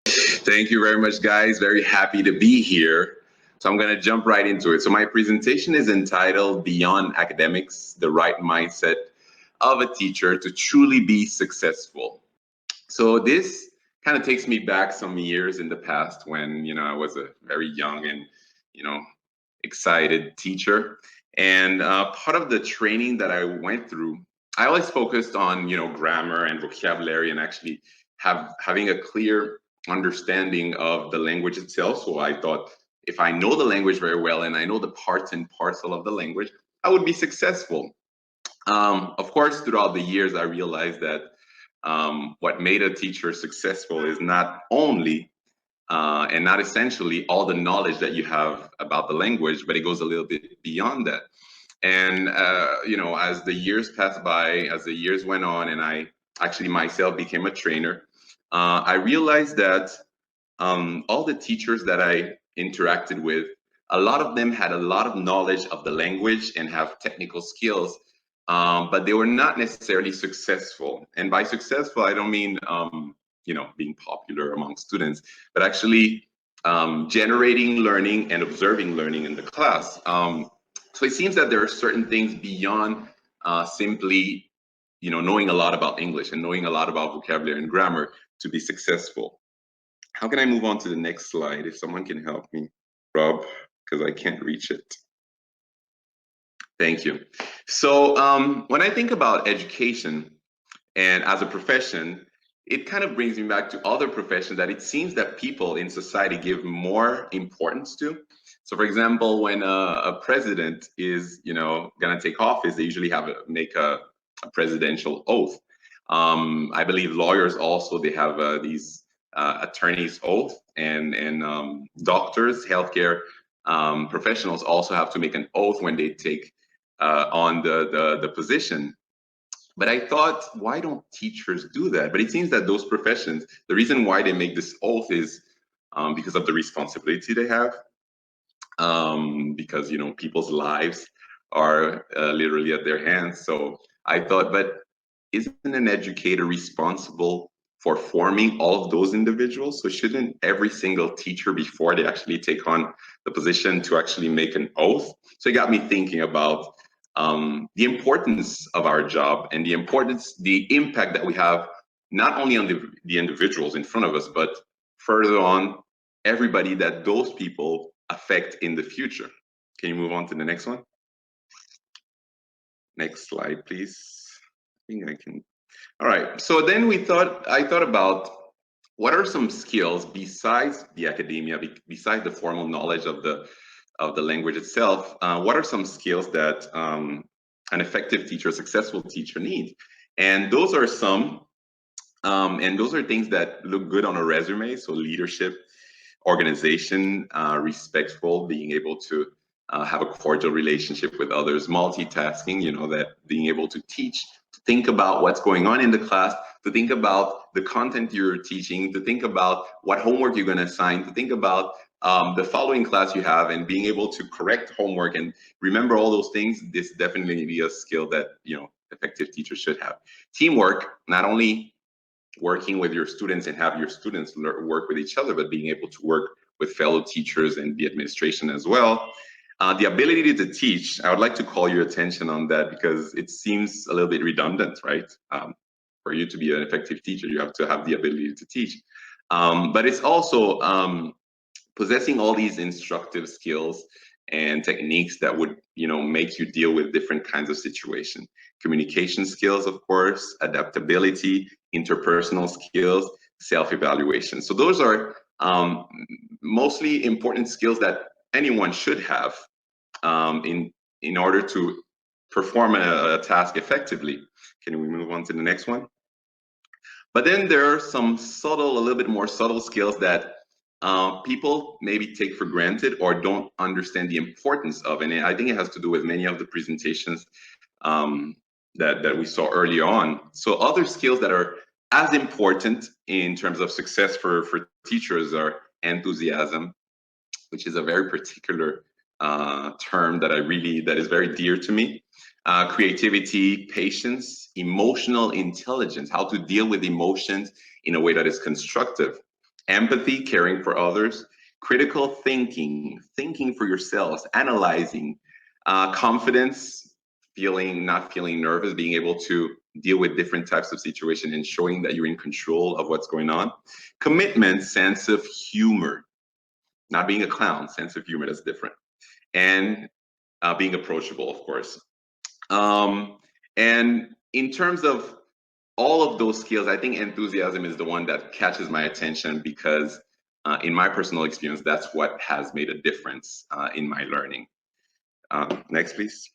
Thank you very much, guys. Very happy to be here. So I'm going to jump right into it. So my presentation is entitled Beyond Academics, the Right Mindset of a Teacher to Truly Be Successful. So this kind of takes me back some years in the past when, I was a very young and, you know, excited teacher. And part of the training that I went through, I always focused on, grammar and vocabulary and actually having a clear understanding of the language itself. So I thought if I know the language very well and I know the parts and parcel of the language, I would be successful. Of course, throughout the years, I realized that what made a teacher successful is not only and not essentially all the knowledge that you have about the language, but it goes a little bit beyond that. And as the years passed by, as the years went on, and I actually myself became a trainer, I realized that all the teachers that I interacted with, a lot of them had a lot of knowledge of the language and have technical skills, but they were not necessarily successful. And by successful, I don't mean being popular among students, but actually generating learning and observing learning in the class. So it seems that there are certain things beyond simply, knowing a lot about English and knowing a lot about vocabulary and grammar to be successful. How can I move on to the next slide if someone can help me, Rob, because I can't reach it. Thank you. So when I think about education and as a profession, it kind of brings me back to other professions that it seems that people in society give more importance to. So for example, when a president is, going to take office, they usually make a presidential oath. I believe lawyers also, they have these attorneys oath, and doctors, healthcare professionals also have to make an oath when they take on the position. But I thought, why don't teachers do that? But it seems that those professions, the reason why they make this oath is because of the responsibility they have, because people's lives are literally at their hands. So I thought, but isn't an educator responsible for forming all of those individuals? So shouldn't every single teacher, before they actually take on the position, to actually make an oath? So it got me thinking about the importance of our job and the impact that we have, not only on the individuals in front of us, but further on, everybody that those people affect in the future. Can you move on to the next one? Next slide, please. I think I can. All right. So then I thought about what are some skills besides the academia, besides the formal knowledge of the language itself. What are some skills that an effective teacher, a successful teacher needs? And those are and those are things that look good on a resume. So leadership, organization, respectful, being able to have a cordial relationship with others, multitasking, that being able to teach, to think about what's going on in the class, to think about the content you're teaching, to think about what homework you're going to assign, to think about the following class you have, and being able to correct homework and remember all those things. This definitely be a skill that, effective teachers should have. Teamwork, not only working with your students and have your students work with each other, but being able to work with fellow teachers and the administration as well. The ability to teach, I would like to call your attention on that because it seems a little bit redundant, right? For you to be an effective teacher, you have to have the ability to teach. But it's also possessing all these instructive skills and techniques that would make you deal with different kinds of situations. Communication skills, of course, adaptability, interpersonal skills, self-evaluation. So those are mostly important skills that anyone should have in order to perform a task effectively. Can we move on to the next one? But then there are some subtle, a little bit more subtle skills that people maybe take for granted or don't understand the importance of. And I think it has to do with many of the presentations that we saw early on. So other skills that are as important in terms of success for teachers are enthusiasm, which is a very particular term that is very dear to me. Creativity, patience, emotional intelligence, how to deal with emotions in a way that is constructive. empathy, caring for others, critical thinking, thinking for yourselves, analyzing, confidence, not feeling nervous, being able to deal with different types of situation and showing that you're in control of what's going on. Commitment, sense of humor, not being a clown, sense of humor, that's different. And being approachable, of course. And in terms of all of those skills, I think enthusiasm is the one that catches my attention because in my personal experience, that's what has made a difference in my learning. Next, please.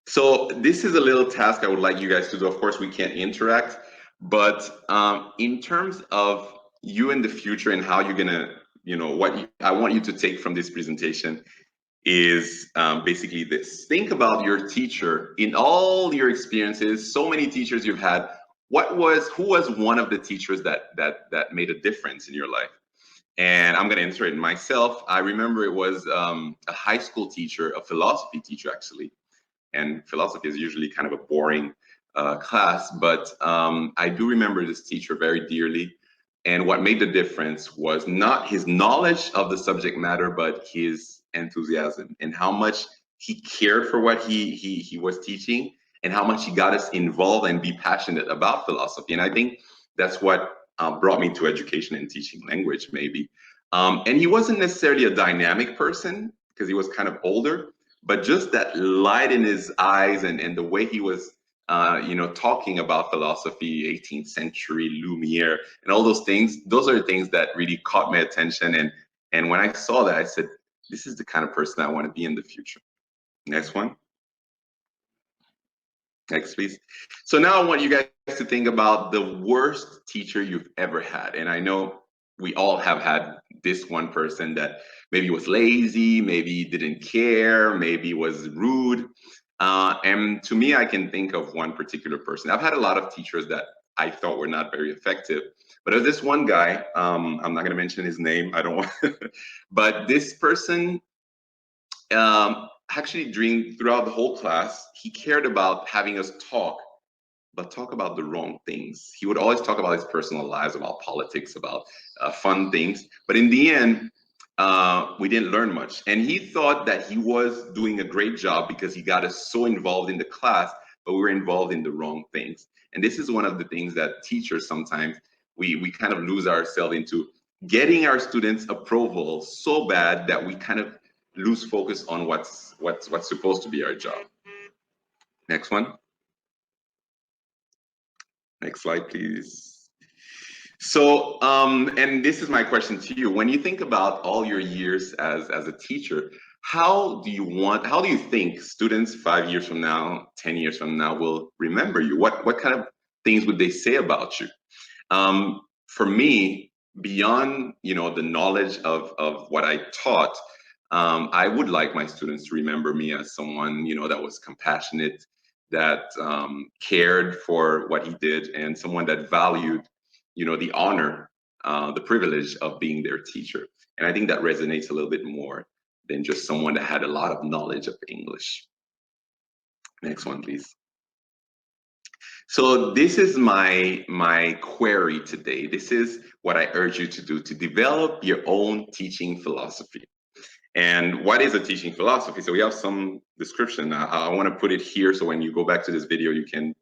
So this is a little task I would like you guys to do. Of course, we can't interact, but in terms of you in the future and how you're gonna, I want you to take from this presentation is basically this. Think about your teacher in all your experiences, so many teachers you've had. Who was one of the teachers that made a difference in your life? And I'm gonna answer it myself. I remember it was a high school teacher, a philosophy teacher actually. And philosophy is usually kind of a boring class, but I do remember this teacher very dearly. And what made the difference was not his knowledge of the subject matter, but his enthusiasm and how much he cared for what he was teaching and how much he got us involved and be passionate about philosophy. And I think that's what brought me to education and teaching language, maybe. And he wasn't necessarily a dynamic person because he was kind of older, but just that light in his eyes and the way he was talking about philosophy, 18th century Lumiere and all those things, those are the things that really caught my attention. And when I saw that, I said, this is the kind of person I want to be in the future. Next one. Next, please. So now I want you guys to think about the worst teacher you've ever had. And I know we all have had this one person that maybe was lazy, maybe didn't care, maybe was rude. And to me, I can think of one particular person. I've had a lot of teachers that I thought were not very effective. But there's this one guy, I'm not going to mention his name, I don't want, but this person actually throughout the whole class, he cared about having us talk, but talk about the wrong things. He would always talk about his personal lives, about politics, about fun things. But in the end, we didn't learn much. And he thought that he was doing a great job because he got us so involved in the class, but we were involved in the wrong things. And this is one of the things that teachers sometimes, we kind of lose ourselves into getting our students approval so bad that we kind of lose focus on what's supposed to be our job. Next one. Next slide, please. So, and this is my question to you. When you think about all your years as a teacher, how do you think students 5 years from now, 10 years from now will remember you? What kind of things would they say about you? For me, beyond the knowledge of what I taught, I would like my students to remember me as someone that was compassionate, that cared for what he did, and someone that valued the honor, the privilege of being their teacher. And I think that resonates a little bit more than just someone that had a lot of knowledge of English. Next one, please. So this is my query today. This is what I urge you to do, to develop your own teaching philosophy. And what is a teaching philosophy? So we have some description. I want to put it here so when you go back to this video, you can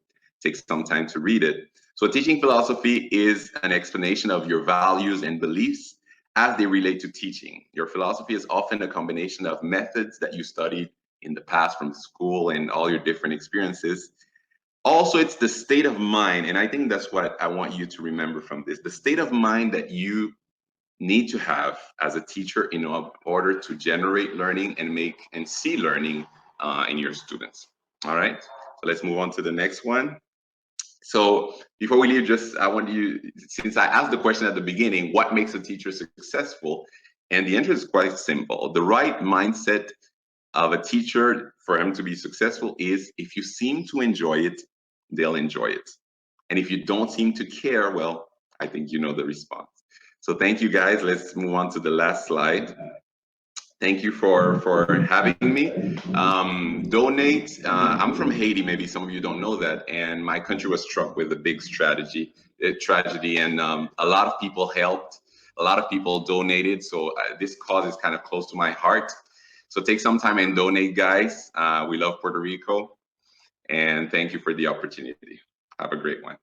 take some time to read it. So teaching philosophy is an explanation of your values and beliefs as they relate to teaching. Your philosophy is often a combination of methods that you studied in the past from school and all your different experiences. Also, it's the state of mind, and I think that's what I want you to remember from this, the state of mind that you need to have as a teacher in order to generate learning and make and see learning in your students. All right, so let's move on to the next one. So before we leave, I want you, since I asked the question at the beginning, what makes a teacher successful? And the answer is quite simple. The right mindset of a teacher for him to be successful is if you seem to enjoy it, they'll enjoy it. And if you don't seem to care, well, I think you know the response. So thank you guys. Let's move on to the last slide. Thank you for having me. Donate. I'm from Haiti. Maybe some of you don't know that, and my country was struck with a big tragedy, and a lot of people helped. A lot of people donated. So this cause is kind of close to my heart. So take some time and donate, guys. We love Puerto Rico, and thank you for the opportunity. Have a great one.